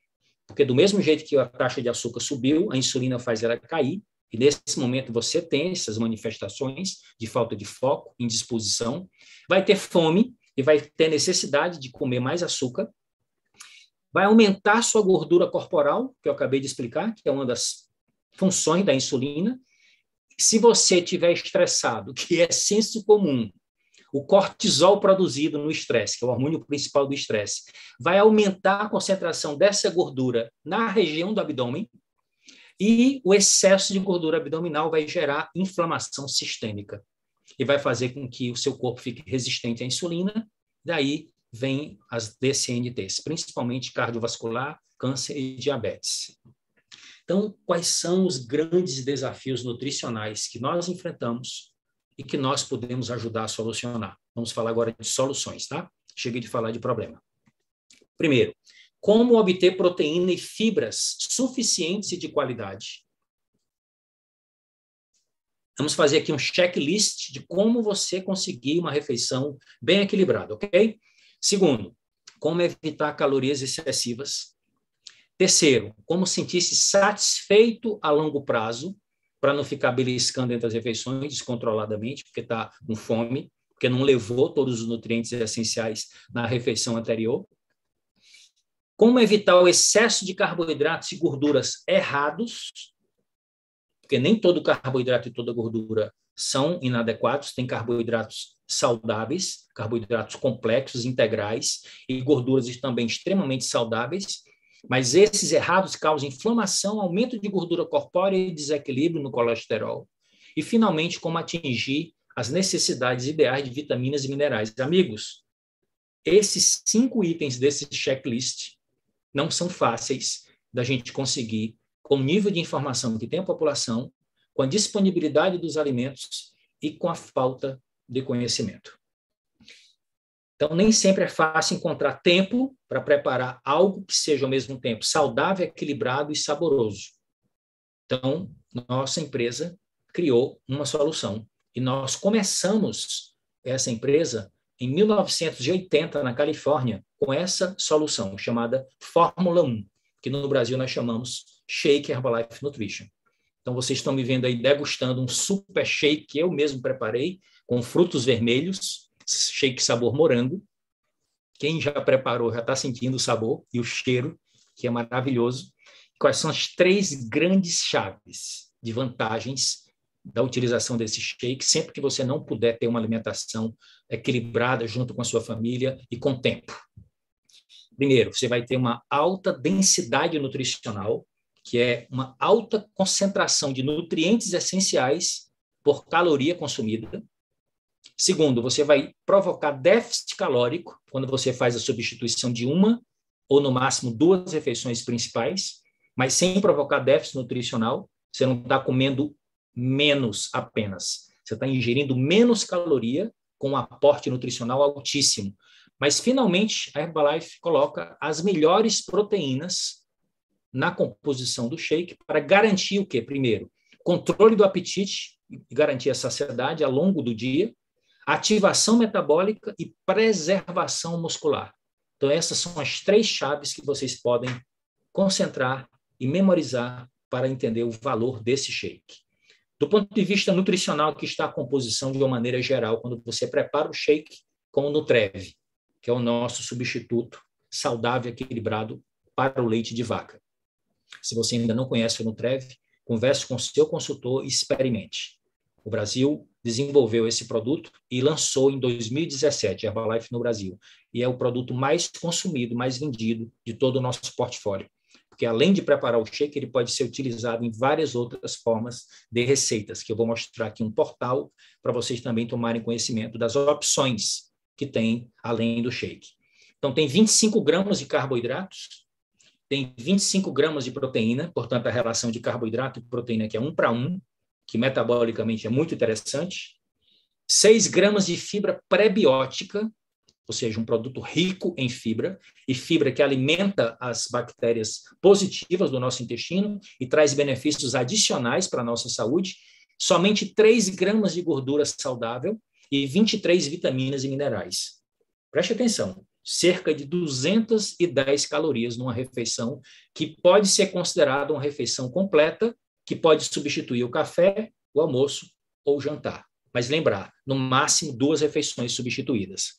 A: porque do mesmo jeito que a taxa de açúcar subiu, a insulina faz ela cair, e nesse momento você tem essas manifestações de falta de foco, indisposição, vai ter fome e vai ter necessidade de comer mais açúcar, vai aumentar sua gordura corporal, que eu acabei de explicar, que é uma das funções da insulina. Se você estiver estressado, que é senso comum, o cortisol produzido no estresse, que é o hormônio principal do estresse, vai aumentar a concentração dessa gordura na região do abdômen e o excesso de gordura abdominal vai gerar inflamação sistêmica e vai fazer com que o seu corpo fique resistente à insulina. Daí vem as DCNTs, principalmente cardiovascular, câncer e diabetes. Então, quais são os grandes desafios nutricionais que nós enfrentamos e que nós podemos ajudar a solucionar? Vamos falar agora de soluções, tá? Cheguei de falar de problema. Primeiro, como obter proteína e fibras suficientes e de qualidade? Vamos fazer aqui um checklist de como você conseguir uma refeição bem equilibrada, ok? Segundo, como evitar calorias excessivas. Terceiro, como sentir-se satisfeito a longo prazo, para não ficar beliscando entre as refeições descontroladamente, porque está com fome, porque não levou todos os nutrientes essenciais na refeição anterior. Como evitar o excesso de carboidratos e gorduras errados, porque nem todo carboidrato e toda gordura são inadequados, tem carboidratos saudáveis, carboidratos complexos, integrais, e gorduras também extremamente saudáveis, mas esses errados causam inflamação, aumento de gordura corpórea e desequilíbrio no colesterol. E, finalmente, como atingir as necessidades ideais de vitaminas e minerais. Amigos, esses 5 itens desse checklist não são fáceis da gente conseguir com o nível de informação que tem a população, com a disponibilidade dos alimentos e com a falta de conhecimento. Então, nem sempre é fácil encontrar tempo para preparar algo que seja, ao mesmo tempo, saudável, equilibrado e saboroso. Então, nossa empresa criou uma solução. E nós começamos essa empresa em 1980, na Califórnia, com essa solução, chamada Fórmula 1, que no Brasil nós chamamos Shake Herbalife Nutrition. Então, vocês estão me vendo aí degustando um super shake que eu mesmo preparei, com frutos vermelhos, shake sabor morango. Quem já preparou já está sentindo o sabor e o cheiro, que é maravilhoso. Quais são as 3 grandes chaves de vantagens da utilização desse shake, sempre que você não puder ter uma alimentação equilibrada junto com a sua família e com tempo? Primeiro, você vai ter uma alta densidade nutricional, que é uma alta concentração de nutrientes essenciais por caloria consumida. Segundo, você vai provocar déficit calórico quando você faz a substituição de uma ou, no máximo, 2 refeições principais, mas sem provocar déficit nutricional. Você não está comendo menos apenas. Você Você está ingerindo menos caloria com um aporte nutricional altíssimo. Mas, finalmente, a Herbalife coloca as melhores proteínas na composição do shake para garantir o quê? Primeiro, controle do apetite e garantir a saciedade ao longo do dia, ativação metabólica e preservação muscular. Então, essas são as 3 chaves que vocês podem concentrar e memorizar para entender o valor desse shake. Do ponto de vista nutricional, que está a composição de uma maneira geral, quando você prepara o shake com o Nutrev, que é o nosso substituto saudável e equilibrado para o leite de vaca. Se você ainda não conhece o Nutrev, converse com o seu consultor e experimente. O Brasil desenvolveu esse produto e lançou em 2017, Herbalife no Brasil. E é o produto mais consumido, mais vendido de todo o nosso portfólio. Porque além de preparar o shake, ele pode ser utilizado em várias outras formas de receitas, que eu vou mostrar aqui um portal para vocês também tomarem conhecimento das opções que tem além do shake. Então, tem 25 gramas de carboidratos, tem 25 gramas de proteína, portanto, a relação de carboidrato e proteína aqui é 1 para 1, que metabolicamente é muito interessante. 6 gramas de fibra prebiótica, ou seja, um produto rico em fibra, e fibra que alimenta as bactérias positivas do nosso intestino e traz benefícios adicionais para a nossa saúde. Somente 3 gramas de gordura saudável e 23 vitaminas e minerais. Preste atenção, cerca de 210 calorias numa refeição que pode ser considerada uma refeição completa, que pode substituir o café, o almoço ou o jantar. Mas lembrar, no máximo 2 refeições substituídas.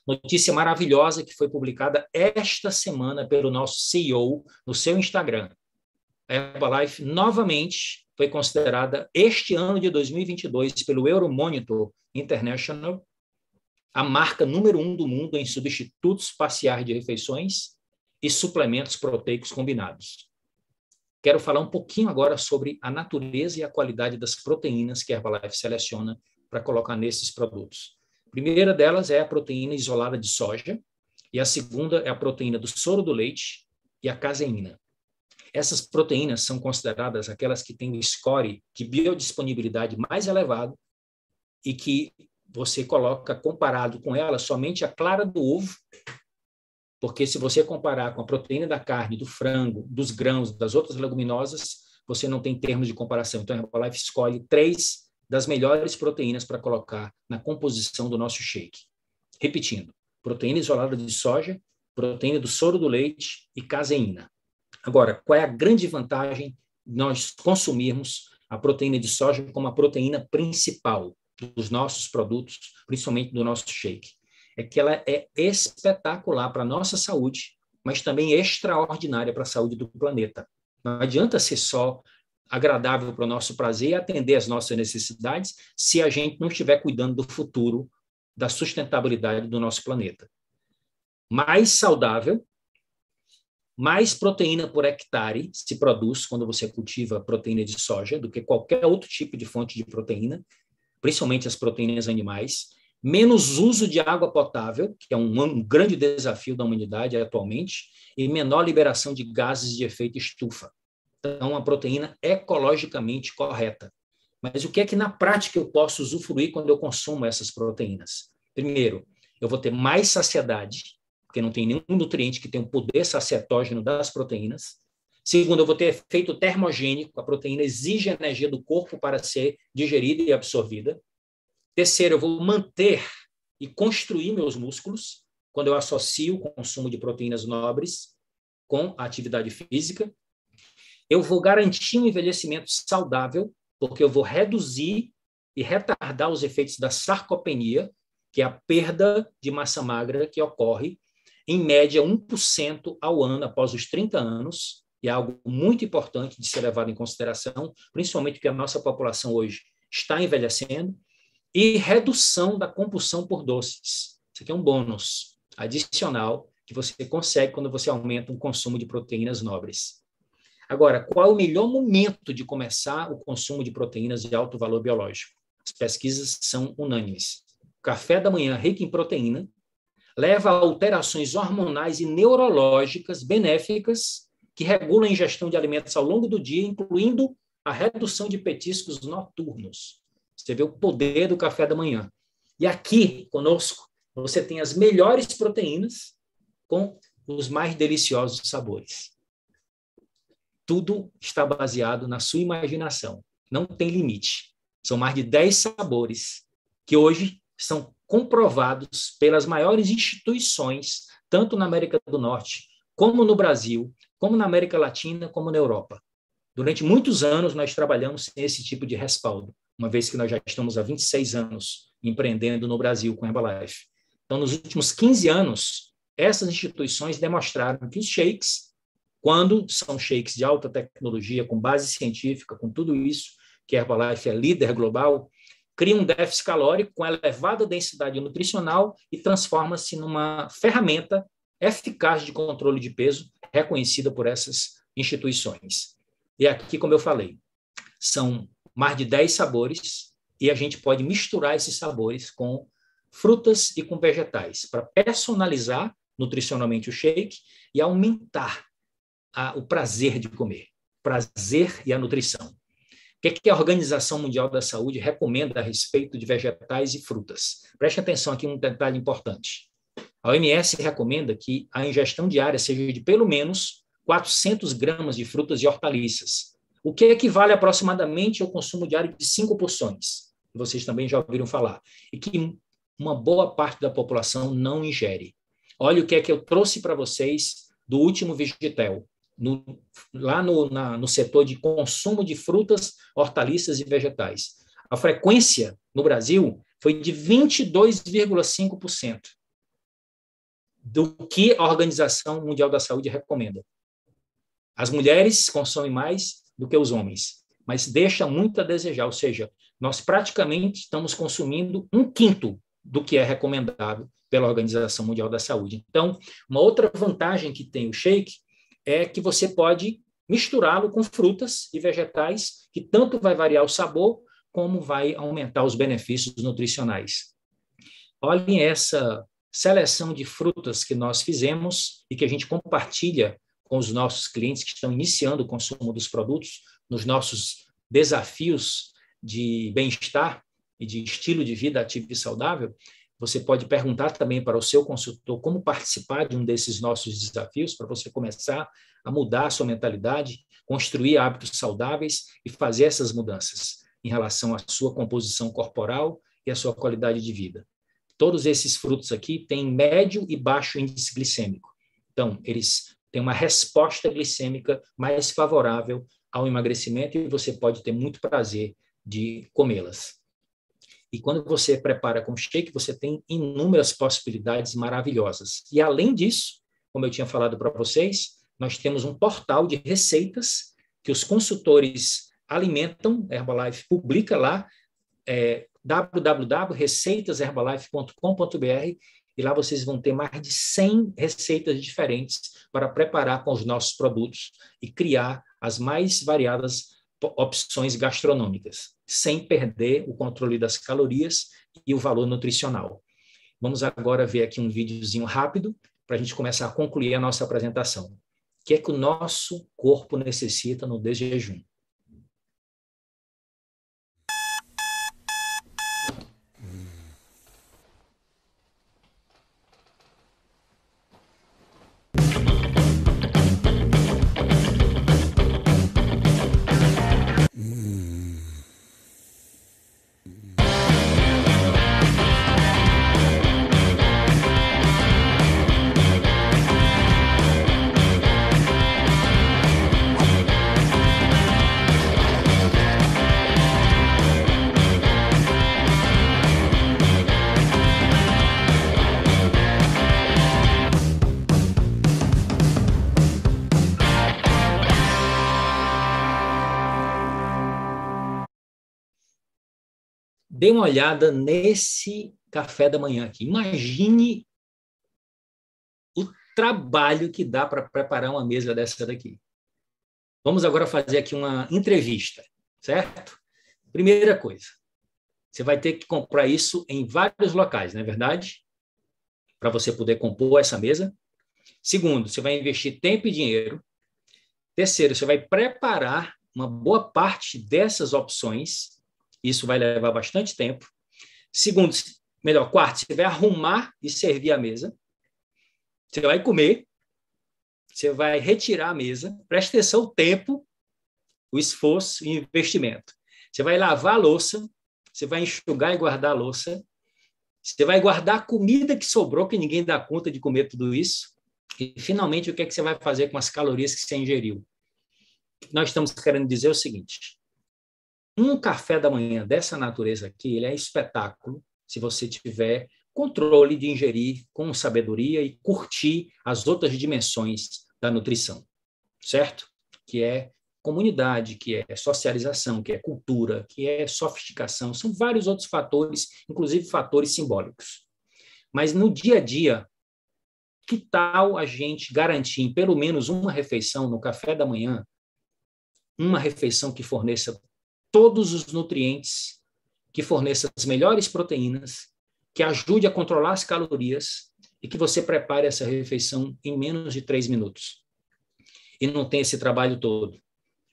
A: Notícia maravilhosa que foi publicada esta semana pelo nosso CEO no seu Instagram. A Herbalife novamente foi considerada este ano de 2022 pelo Euromonitor International a marca número 1 do mundo em substitutos parciais de refeições e suplementos proteicos combinados. Quero falar um pouquinho agora sobre a natureza e a qualidade das proteínas que a Herbalife seleciona para colocar nesses produtos. A primeira delas é a proteína isolada de soja e a segunda é a proteína do soro do leite e a caseína. Essas proteínas são consideradas aquelas que têm o score de biodisponibilidade mais elevado e que você coloca comparado com ela somente a clara do ovo, porque se você comparar com a proteína da carne, do frango, dos grãos, das outras leguminosas, você não tem termos de comparação. Então, a Herbalife escolhe 3 das melhores proteínas para colocar na composição do nosso shake. Repetindo, proteína isolada de soja, proteína do soro do leite e caseína. Agora, qual é a grande vantagem de nós consumirmos a proteína de soja como a proteína principal dos nossos produtos, principalmente do nosso shake? É que ela é espetacular para a nossa saúde, mas também extraordinária para a saúde do planeta. Não adianta ser só agradável para o nosso prazer e atender às nossas necessidades se a gente não estiver cuidando do futuro, da sustentabilidade do nosso planeta. Mais saudável, mais proteína por hectare se produz quando você cultiva proteína de soja do que qualquer outro tipo de fonte de proteína, principalmente as proteínas animais, menos uso de água potável, que é um grande desafio da humanidade atualmente, e menor liberação de gases de efeito estufa. Então, a proteína ecologicamente correta. Mas o que é que na prática eu posso usufruir quando eu consumo essas proteínas? Primeiro, eu vou ter mais saciedade, porque não tem nenhum nutriente que tenha um poder saciatógeno das proteínas. Segundo, eu vou ter efeito termogênico, a proteína exige energia do corpo para ser digerida e absorvida. Terceiro, eu vou manter e construir meus músculos quando eu associo o consumo de proteínas nobres com a atividade física. Eu vou garantir um envelhecimento saudável, porque eu vou reduzir e retardar os efeitos da sarcopenia, que é a perda de massa magra que ocorre, em média, 1% ao ano após os 30 anos, e é algo muito importante de ser levado em consideração, principalmente porque a nossa população hoje está envelhecendo, e redução da compulsão por doces. Isso aqui é um bônus adicional que você consegue quando você aumenta o consumo de proteínas nobres. Agora, qual é o melhor momento de começar o consumo de proteínas de alto valor biológico? As pesquisas são unânimes. O café da manhã rico em proteína leva a alterações hormonais e neurológicas benéficas que regulam a ingestão de alimentos ao longo do dia, incluindo a redução de petiscos noturnos. Você vê o poder do café da manhã. E aqui, conosco, você tem as melhores proteínas com os mais deliciosos sabores. Tudo está baseado na sua imaginação. Não tem limite. São mais de 10 sabores que hoje são comprovados pelas maiores instituições, tanto na América do Norte, como no Brasil, como na América Latina, como na Europa. Durante muitos anos, nós trabalhamos sem esse tipo de respaldo, uma vez que nós já estamos há 26 anos empreendendo no Brasil com Herbalife. Então, nos últimos 15 anos, essas instituições demonstraram que os shakes, quando são shakes de alta tecnologia, com base científica, com tudo isso, que a Herbalife é líder global, cria um déficit calórico com elevada densidade nutricional e transforma-se numa ferramenta eficaz de controle de peso, reconhecida por essas instituições. E aqui, como eu falei, são mais de 10 sabores e a gente pode misturar esses sabores com frutas e com vegetais para personalizar nutricionalmente o shake e aumentar o prazer de comer, prazer e a nutrição. O que a Organização Mundial da Saúde recomenda a respeito de vegetais e frutas? Preste atenção aqui, um detalhe importante. A OMS recomenda que a ingestão diária seja de pelo menos 400 gramas de frutas e hortaliças, o que equivale aproximadamente ao consumo diário de 5 porções. Vocês também já ouviram falar. E que uma boa parte da população não ingere. Olha o que é que eu trouxe para vocês do último Vigitel, lá no setor de consumo de frutas, hortaliças e vegetais. A frequência no Brasil foi de 22,5% do que a Organização Mundial da Saúde recomenda. As mulheres consomem mais do que os homens, mas deixa muito a desejar, ou seja, nós praticamente estamos consumindo 1/5 do que é recomendado pela Organização Mundial da Saúde. Então, uma outra vantagem que tem o shake é que você pode misturá-lo com frutas e vegetais, que tanto vai variar o sabor, como vai aumentar os benefícios nutricionais. Olhem essa seleção de frutas que nós fizemos e que a gente compartilha com os nossos clientes que estão iniciando o consumo dos produtos, nos nossos desafios de bem-estar e de estilo de vida ativo e saudável. Você pode perguntar também para o seu consultor como participar de um desses nossos desafios, para você começar a mudar a sua mentalidade, construir hábitos saudáveis e fazer essas mudanças em relação à sua composição corporal e à sua qualidade de vida. Todos esses frutos aqui têm médio e baixo índice glicêmico. Então, eles têm uma resposta glicêmica mais favorável ao emagrecimento e você pode ter muito prazer de comê-las. E quando você prepara com shake, você tem inúmeras possibilidades maravilhosas. E além disso, como eu tinha falado para vocês, nós temos um portal de receitas que os consultores alimentam, Herbalife publica lá, www.receitaserbalife.com.br, e lá vocês vão ter mais de 100 receitas diferentes para preparar com os nossos produtos e criar as mais variadas opções gastronômicas, sem perder o controle das calorias e o valor nutricional. Vamos agora ver aqui um videozinho rápido para a gente começar a concluir a nossa apresentação. O que é que o nosso corpo necessita no desjejum? Dê uma olhada nesse café da manhã aqui. Imagine o trabalho que dá para preparar uma mesa dessa daqui. Vamos agora fazer aqui uma entrevista, certo? Primeira coisa, você vai ter que comprar isso em vários locais, não é verdade? Para você poder compor essa mesa. Segundo, você vai investir tempo e dinheiro. Terceiro, você vai preparar uma boa parte dessas opções Isso vai levar bastante tempo. Segundo, quarto, você vai arrumar e servir a mesa. Você vai comer, você vai retirar a mesa. Preste atenção o tempo, o esforço e o investimento. Você vai lavar a louça, você vai enxugar e guardar a louça, você vai guardar a comida que sobrou, que ninguém dá conta de comer tudo isso, e, finalmente, o que é que você vai fazer com as calorias que você ingeriu? Nós estamos querendo dizer o seguinte: um café da manhã dessa natureza aqui, ele é espetáculo se você tiver controle de ingerir com sabedoria e curtir as outras dimensões da nutrição, certo? Que é comunidade, que é socialização, que é cultura, que é sofisticação, são vários outros fatores, inclusive fatores simbólicos. Mas no dia a dia, que tal a gente garantir em pelo menos uma refeição no café da manhã, uma refeição que forneça todos os nutrientes, que forneça as melhores proteínas, que ajude a controlar as calorias e que você prepare essa refeição em menos de 3 minutos. E não tem esse trabalho todo.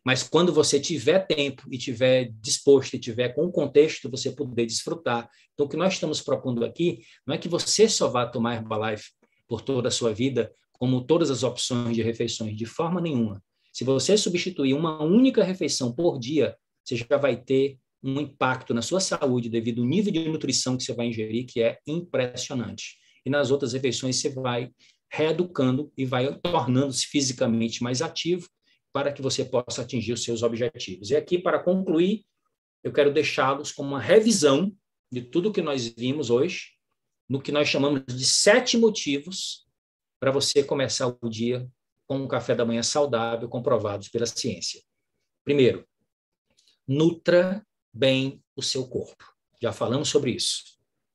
A: Mas quando você tiver tempo e tiver disposto e tiver com o contexto, você poder desfrutar. Então, o que nós estamos propondo aqui não é que você só vá tomar Herbalife por toda a sua vida, como todas as opções de refeições, de forma nenhuma. Se você substituir uma única refeição por dia, você já vai ter um impacto na sua saúde devido ao nível de nutrição que você vai ingerir, que é impressionante. E nas outras refeições você vai reeducando e vai tornando-se fisicamente mais ativo para que você possa atingir os seus objetivos. E aqui, para concluir, eu quero deixá-los com uma revisão de tudo que nós vimos hoje, no que nós chamamos de 7 motivos para você começar o dia com um café da manhã saudável, comprovados pela ciência. Primeiro, nutra bem o seu corpo. Já falamos sobre isso.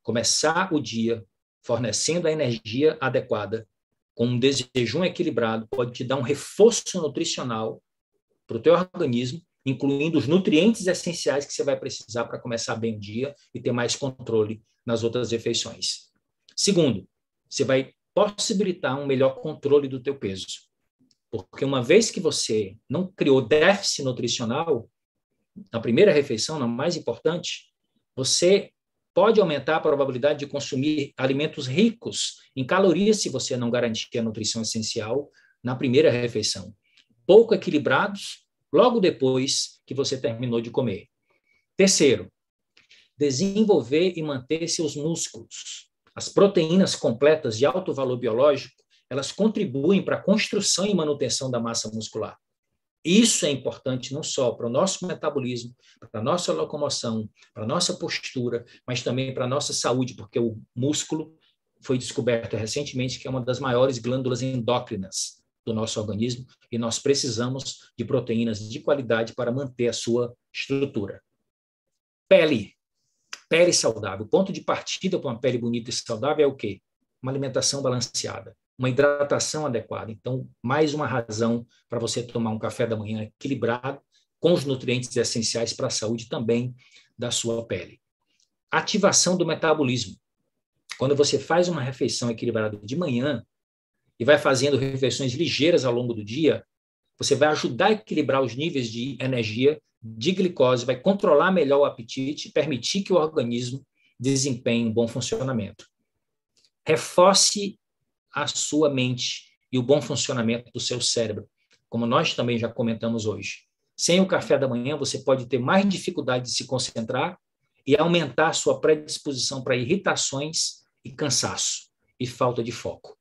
A: Começar o dia fornecendo a energia adequada, com um desjejum equilibrado, pode te dar um reforço nutricional para o teu organismo, incluindo os nutrientes essenciais que você vai precisar para começar bem o dia e ter mais controle nas outras refeições. Segundo, você vai possibilitar um melhor controle do teu peso. Porque uma vez que você não criou déficit nutricional, na primeira refeição, na mais importante, você pode aumentar a probabilidade de consumir alimentos ricos em calorias se você não garantir a nutrição essencial na primeira refeição. Pouco equilibrados, logo depois que você terminou de comer. Terceiro, desenvolver e manter seus músculos. As proteínas completas de alto valor biológico, elas contribuem para a construção e manutenção da massa muscular. Isso é importante não só para o nosso metabolismo, para a nossa locomoção, para a nossa postura, mas também para a nossa saúde, porque o músculo foi descoberto recentemente que é uma das maiores glândulas endócrinas do nosso organismo e nós precisamos de proteínas de qualidade para manter a sua estrutura. Pele saudável. O ponto de partida para uma pele bonita e saudável é o quê? Uma alimentação balanceada, uma hidratação adequada. Então, mais uma razão para você tomar um café da manhã equilibrado, com os nutrientes essenciais para a saúde também da sua pele. Ativação do metabolismo. Quando você faz uma refeição equilibrada de manhã e vai fazendo refeições ligeiras ao longo do dia, você vai ajudar a equilibrar os níveis de energia, de glicose, vai controlar melhor o apetite e permitir que o organismo desempenhe um bom funcionamento. Reforce a sua mente e o bom funcionamento do seu cérebro, como nós também já comentamos hoje. Sem o café da manhã, você pode ter mais dificuldade de se concentrar e aumentar a sua predisposição para irritações e cansaço e falta de foco.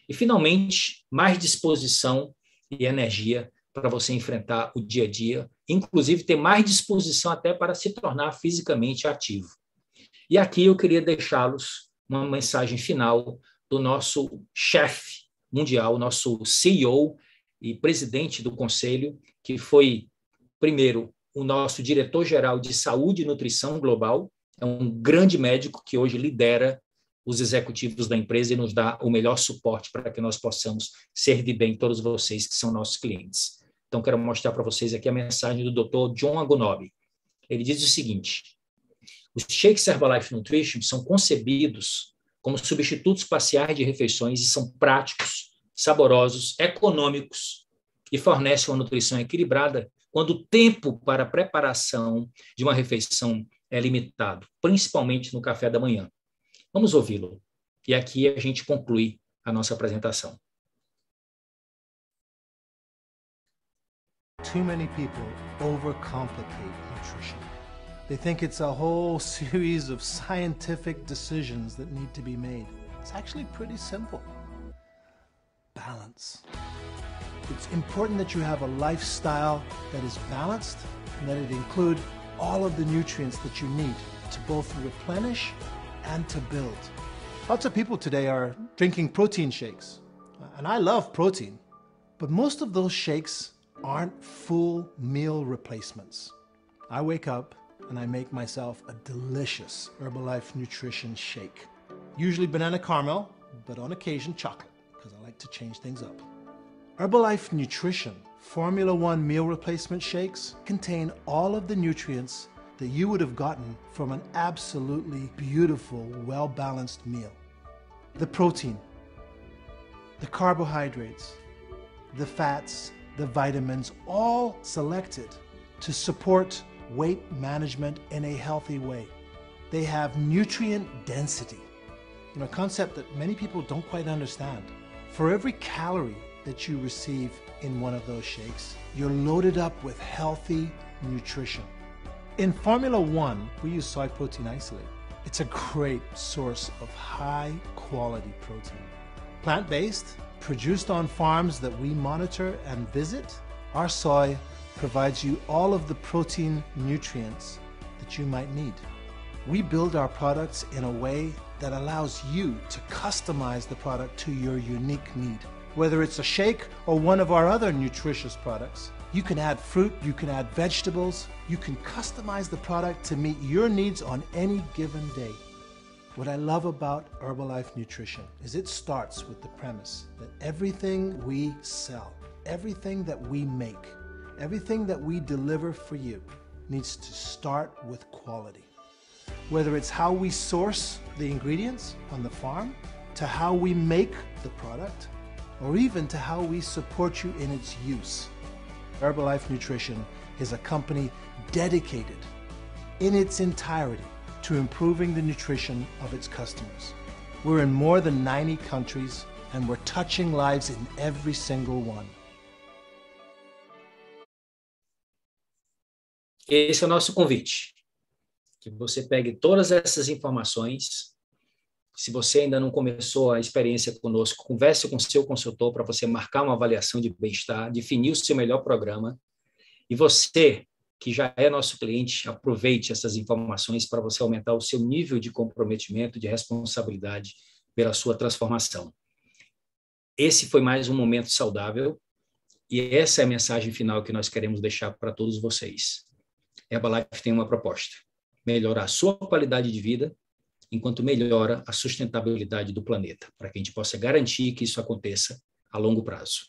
A: E, finalmente, mais disposição e energia para você enfrentar o dia a dia, inclusive ter mais disposição até para se tornar fisicamente ativo. E aqui eu queria deixá-los uma mensagem final do nosso chefe mundial, nosso CEO e presidente do conselho, que foi, primeiro, o nosso diretor-geral de saúde e nutrição global, é um grande médico que hoje lidera os executivos da empresa e nos dá o melhor suporte para que nós possamos servir bem todos vocês que são nossos clientes. Então, quero mostrar para vocês aqui a mensagem do Dr. John Agonobi. Ele diz o seguinte: os shakes Herbalife Nutrition são concebidos como substitutos parciais de refeições e são práticos, saborosos, econômicos e fornecem uma nutrição equilibrada quando o tempo para a preparação de uma refeição é limitado, principalmente no café da manhã. Vamos ouvi-lo. E aqui a gente conclui a nossa apresentação.
D: Too many people overcomplicate nutrition. They think it's a whole series of scientific decisions that need to be made. It's actually pretty simple. Balance. It's important that you have a lifestyle that is balanced and that it include all of the nutrients that you need to both replenish and to build. Lots of people today are drinking protein shakes, and I love protein, but most of those shakes aren't full meal replacements. I wake up and I make myself a delicious Herbalife Nutrition shake. Usually banana caramel, but on occasion chocolate, because I like to change things up. Herbalife Nutrition Formula One meal replacement shakes contain all of the nutrients that you would have gotten from an absolutely beautiful, well-balanced meal. The protein, the carbohydrates, the fats, the vitamins, all selected to support weight management in a healthy way. They have nutrient density, a concept that many people don't quite understand. For every calorie that you receive in one of those shakes, you're loaded up with healthy nutrition. In Formula One, we use soy protein isolate. It's a great source of high quality protein. Plant-based, produced on farms that we monitor and visit, our soy provides you all of the protein nutrients that you might need. We build our products in a way that allows you to customize the product to your unique need. Whether it's a shake or one of our other nutritious products, you can add fruit, you can add vegetables, you can customize the product to meet your needs on any given day. What I love about Herbalife Nutrition is it starts with the premise that everything we sell, everything that we make, everything that we deliver for you needs to start with quality. Whether it's how we source the ingredients on the farm, to how we make the product, or even to how we support you in its use. Herbalife Nutrition is a company dedicated in its entirety to improving the nutrition of its customers. We're in more than 90 countries and we're touching lives in every single one.
A: Esse é o nosso convite, que você pegue todas essas informações. Se você ainda não começou a experiência conosco, converse com o seu consultor para você marcar uma avaliação de bem-estar, definir o seu melhor programa. E você, que já é nosso cliente, aproveite essas informações para você aumentar o seu nível de comprometimento, de responsabilidade pela sua transformação. Esse foi mais um momento saudável e essa é a mensagem final que nós queremos deixar para todos vocês. Herbalife tem uma proposta: melhorar a sua qualidade de vida enquanto melhora a sustentabilidade do planeta, para que a gente possa garantir que isso aconteça a longo prazo.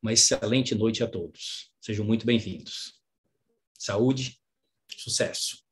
A: Uma excelente noite a todos. Sejam muito bem-vindos. Saúde, sucesso.